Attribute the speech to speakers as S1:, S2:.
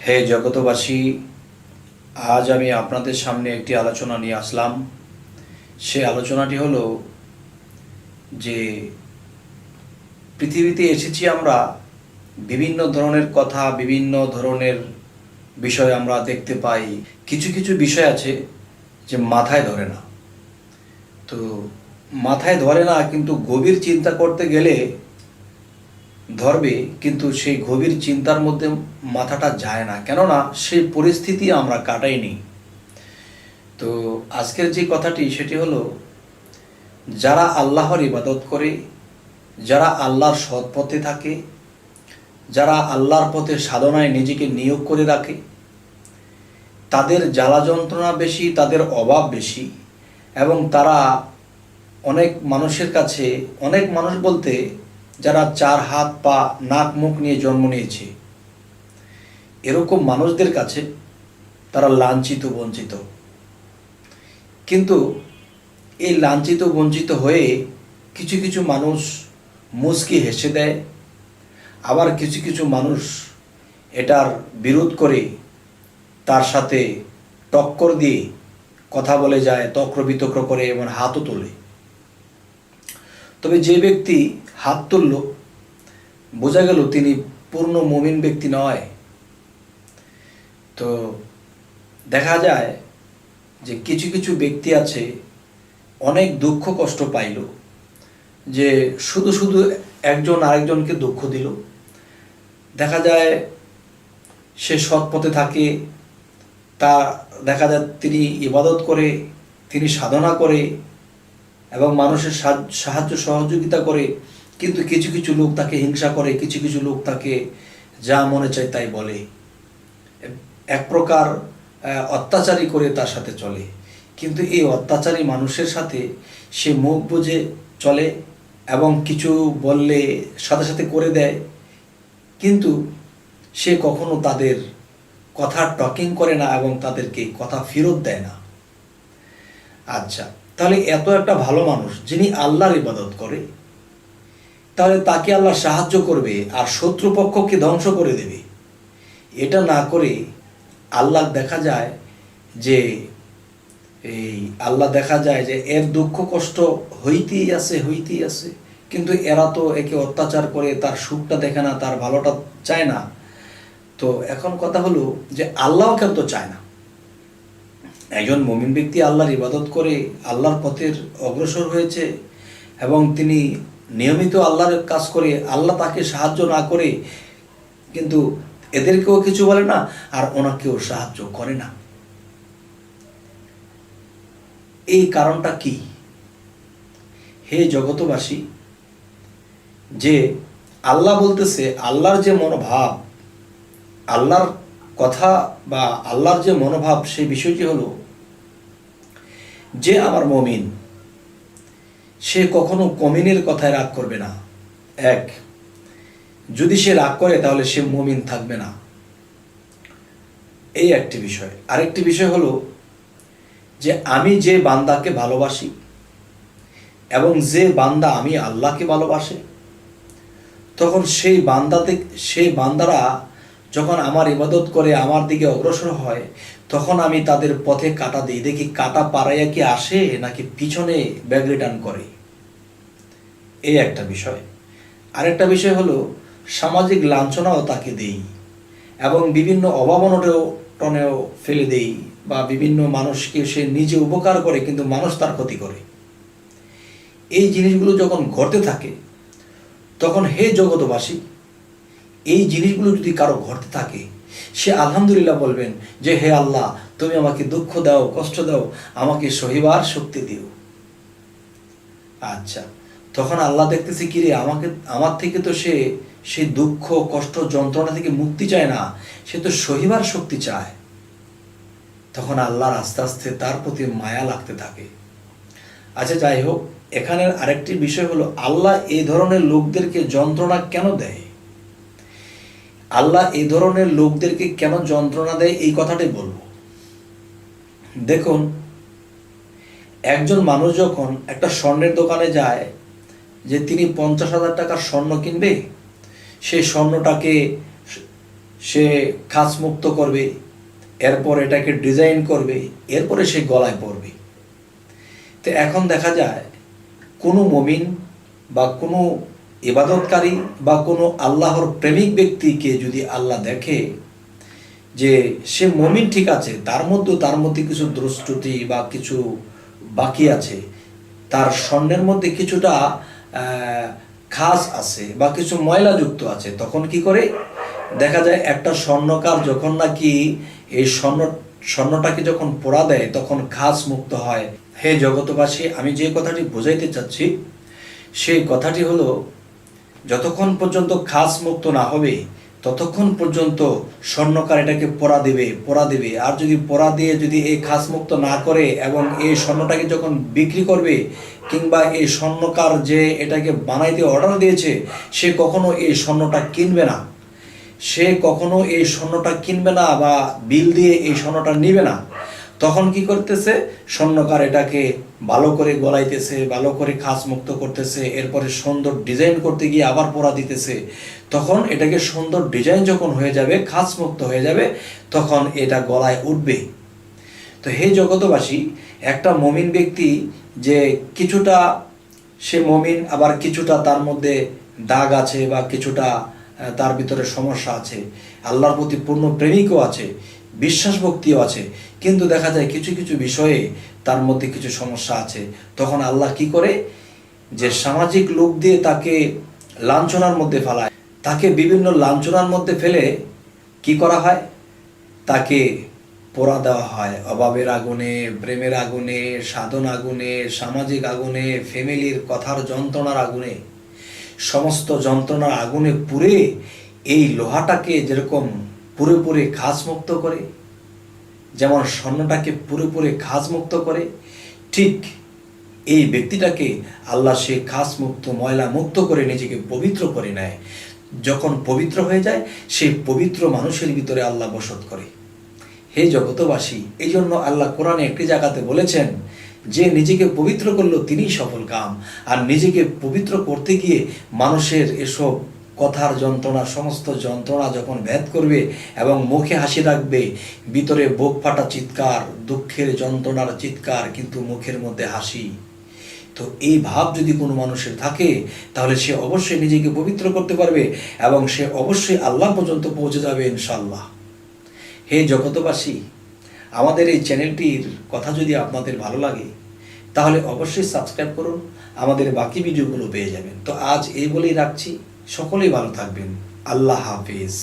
S1: হে জগতবাসী, আজ আমি আপনাদের সামনে একটি আলোচনা নিয়ে আসলাম। সে আলোচনাটি হলো যে পৃথিবীতে এসেছি আমরা, বিভিন্ন ধরনের কথা, বিভিন্ন ধরনের বিষয় আমরা দেখতে পাই। কিছু কিছু বিষয় আছে যে মাথায় ধরে না। তো মাথায় ধরে না, কিন্তু গভীর চিন্তা করতে গেলে ধরবে, কিন্তু সেই গভীর চিন্তার মধ্যে মাথাটা যায় না, কেননা সেই পরিস্থিতি আমরা কাটাইনি। তো আজকের যে কথাটি সেটি হলো, যারা আল্লাহর ইবাদত করে, যারা আল্লাহর সৎ পথে থাকে, যারা আল্লাহর পথে সাধনায় নিজেকে নিয়োগ করে রাখে, তাদের জ্বালা যন্ত্রণা বেশি, তাদের অভাব বেশি, এবং তারা অনেক মানুষের কাছে, অনেক মানুষ বলতে যারা 4 হাত পা নাক মুখ নিয়ে জন্ম নিয়েছে, এরকম মানুষদের কাছে তারা লাঞ্ছিত বঞ্চিত। কিন্তু এই লাঞ্ছিত বঞ্চিত হয়ে কিছু কিছু মানুষ মুচকি হেসে দেয়, আবার কিছু কিছু মানুষ এটার বিরোধ করে তার সাথে টক্কর দিয়ে কথা বলে যায়, তক্র বিতক্র করে এবং হাতও তোলে। তবে যে ব্যক্তি হাত তুলল, বোঝা গেল তিনি পূর্ণ মুমিন ব্যক্তি নয়। তো দেখা যায় যে কিছু কিছু ব্যক্তি আছে অনেক দুঃখ কষ্ট পাইল, যে শুধু শুধু একজন আরেকজনকে দুঃখ দিল। দেখা যায় সে সৎ পথে থাকে, তা দেখা যায় তিনি ইবাদত করে, তিনি সাধনা করে এবং মানুষের সাহায্য সহযোগিতা করে, কিন্তু কিছু কিছু লোক তাকে হিংসা করে, কিছু কিছু লোক তাকে যা মনে চায় তাই বলে, এক প্রকার অত্যাচারী করে তার সাথে চলে। কিন্তু এই অত্যাচারী মানুষের সাথে সে মুখ বুজে চলে এবং কিছু বললে সাথে সাথে করে দেয়, কিন্তু সে কখনো তাদের কথা টকিং করে না এবং তাদেরকে কথা ফেরত দেয় না। আচ্ছা, তাহলে এত একটা ভালো মানুষ যিনি আল্লাহর ইবাদত করে, তাহলে তাকে আল্লাহ সাহায্য করবে আর শত্রুপক্ষকে ধ্বংস করে দেবে? এটা না করে আল্লাহ দেখা যায় যে এর দুঃখ কষ্ট হইতেই আছে, কিন্তু এরা তো একে অত্যাচার করে, তার সুখটা দেখে না, তার ভালোটা চায় না। তো এখন কথা হলো যে আল্লাহ কেন তো চায় না? একজন মুমিন ব্যক্তি আল্লাহর ইবাদত করে, আল্লাহর পথের অগ্রসর হয়েছে এবং তিনি নিয়মিত আল্লাহর কাজ করে, আল্লাহ তাকে সাহায্য না করে, কিন্তু এদেরকেও কিছু বলে না আর ওনাকেও সাহায্য করে না। এই কারণটা কি? হে জগতবাসী, যে আল্লাহ বলতেছে, আল্লাহর যে মনোভাব, আল্লাহর কথা বা আল্লাহর যে মনোভাব, সেই বিষয়টি হলো যে আমার মুমিন, সে কখনো কমিনের কথায় রাগ করবে না। এক, যদি সে রাগ করে তাহলে সে মুমিন থাকবে না। এই একটি বিষয়। আরেকটি বিষয় হলো যে আমি যে বান্দাকে ভালোবাসি এবং যে বান্দা আমি আল্লাহকে ভালোবাসে, তখন সেই বান্দারা যখন আমার ইবাদত করে আমার দিকে অগ্রসর হয়, তখন আমি তাদের পথে কাঁটা দিই, দেখি কাঁটা পাড়াইয়া কি আসে নাকি পিছনে ব্যাগ রিটার্ন করে। এই একটা বিষয়। আরেকটা বিষয় হলো সামাজিক লাঞ্ছনাও তাকে দেই এবং বিভিন্ন অভাবনটনেও ফেলে দেই, বা বিভিন্ন মানুষকে সে নিজে উপকার করে কিন্তু মানুষ তার ক্ষতি করে। এই জিনিসগুলো যখন ঘটতে থাকে, তখন হে জগতবাসী, এই জিনিসগুলো যদি কারো ঘটতে থাকে, সে আলহামদুলিল্লাহ বলবেন যে হে আল্লাহ, তুমি আমাকে দুঃখ দাও, কষ্ট দাও, আমাকে সহিবার শক্তি দিও। আচ্ছা, তখন আল্লাহ দেখতেছে কি রে, আমার থেকে তো সে সেই দুঃখ কষ্ট যন্ত্রণা থেকে মুক্তি চায় না, সে তো সহিবার শক্তি চায়। তখন আল্লাহর আস্তে আস্তে তার প্রতি মায়া লাগতে থাকে। আচ্ছা, যাই হোক, এখানের আরেকটি বিষয় হলো আল্লাহ এই ধরনের লোকদেরকে যন্ত্রণা কেন দেয়? আল্লাহ এই ধরনের লোকদেরকে কেন যন্ত্রণা দেয়, এই কথাটাই বলবো। দেখুন, একজন মানুষ যখন একটা স্বর্ণের দোকানে যায়, যে তিনি 50,000 টাকার স্বর্ণ কিনবে, সেই স্বর্ণটাকে সে খাস মুক্ত করবে, এরপর এটাকে ডিজাইন করবে, এরপরে সে গলায় পরবে। তো এখন দেখা যায় কোনো মুমিন বা কোনো ইবাদতকারী বা কোনো আল্লাহর প্রেমিক ব্যক্তিকে যদি আল্লাহ দেখে যে সে মুমিন ঠিক আছে, তার মধ্যে কিছু দুষ্ত্রুটি বা কিছু বাকি আছে, তার স্বর্ণের মধ্যে কিছুটা খাস আছে বা কিছু ময়লাযুক্ত আছে, তখন কি করে দেখা যায় একটা স্বর্ণকার যখন নাকি এই স্বর্ণটাকে যখন পোড়া দেয় তখন খাস মুক্ত হয়। হে জগতবাসী, আমি যে কথাটি বোঝাইতে চাচ্ছি সেই কথাটি হলো, যতক্ষণ পর্যন্ত খাস মুক্ত না হবে ততক্ষণ পর্যন্ত স্বর্ণকার এটাকে পোড়া দেবে। আর যদি পোড়া দিয়ে যদি এই খাস মুক্ত না করে এবং এই স্বর্ণটাকে যখন বিক্রি করবে, কিংবা এই স্বর্ণকার যে এটাকে বানাইতে অর্ডার দিয়েছে সে কখনো এই স্বর্ণটা কিনবে না, বা বিল দিয়ে এই স্বর্ণটা নিবে না। তখন কি করতেছে, স্বর্ণকার এটাকে ভালো করে গলাইতেছে, ভালো করে খাস মুক্ত করতেছে, এরপরে সুন্দর ডিজাইন করতে গিয়ে আবার পোড়া দিতেছে। তখন এটাকে সুন্দর ডিজাইন যখন হয়ে যাবে, খাস মুক্ত হয়ে যাবে, তখন এটা গলায় উঠবে। তো হে জগতবাসী, একটা মমিন ব্যক্তি যে কিছুটা সে মমিন, আবার কিছুটা তার মধ্যে দাগ আছে বা কিছুটা তার ভিতরে সমস্যা আছে, আল্লাহর প্রতি পূর্ণ প্রেমিকও আছে, বিশ্বাস ভক্তিও আছে, কিন্তু দেখা যায় কিছু কিছু বিষয়ে তার মধ্যে কিছু সমস্যা আছে। তখন আল্লাহ কি করে, যে সামাজিক লোক দিয়ে তাকে লাঞ্ছনার মধ্যে ফেলায়, তাকে বিভিন্ন লাঞ্ছনার মধ্যে ফেলে কি করা হয়, তাকে পোড়া দেওয়া হয় অভাবের আগুনে, প্রেমের আগুনে, সাধন আগুনে, সামাজিক আগুনে, ফ্যামিলির কথার যন্ত্রণার আগুনে, সমস্ত যন্ত্রণার আগুনে পুড়ে এই লোহাটাকে যেরকম পুরোপুরি খাস মুক্ত করে, যেমন স্বর্ণটাকে পুরোপুরি খাস মুক্ত করে, ঠিক এই ব্যক্তিটাকে আল্লাহ সে খাস মুক্ত ময়লা মুক্ত করে নিজেকে পবিত্র করে নেয়। যখন পবিত্র হয়ে যায়, সেই পবিত্র মানুষের ভিতরে আল্লাহ বসত করে। হে জগতবাসী, এই জন্য আল্লাহ কোরআনে একটি জায়গাতে বলেছেন যে নিজেকে পবিত্র করলো তিনিই সফল কাম। আর নিজেকে পবিত্র করতে গিয়ে মানুষের এসব কথার যন্ত্রণা, সমস্ত যন্ত্রণা যখন ভেদ করবে এবং মুখে হাসি রাখবে, ভিতরে বুক ফাটা চিৎকার, দুঃখের যন্ত্রণার চিৎকার, কিন্তু মুখের মধ্যে হাসি, তো এই ভাব যদি কোনো মানুষের থাকে তাহলে সে অবশ্যই নিজেকে পবিত্র করতে পারবে এবং সে অবশ্যই আল্লাহ পর্যন্ত পৌঁছে যাবে ইনশাআল্লাহ। হে জগতবাসী, আমাদের এই চ্যানেলটির কথা যদি আপনাদের ভালো লাগে তাহলে অবশ্যই সাবস্ক্রাইব করুন, আমাদের বাকি ভিডিওগুলো পেয়ে যাবেন। তো আজ এই বলেই রাখছি, সকলেই ভালো থাকবেন। আল্লাহ হাফেজ।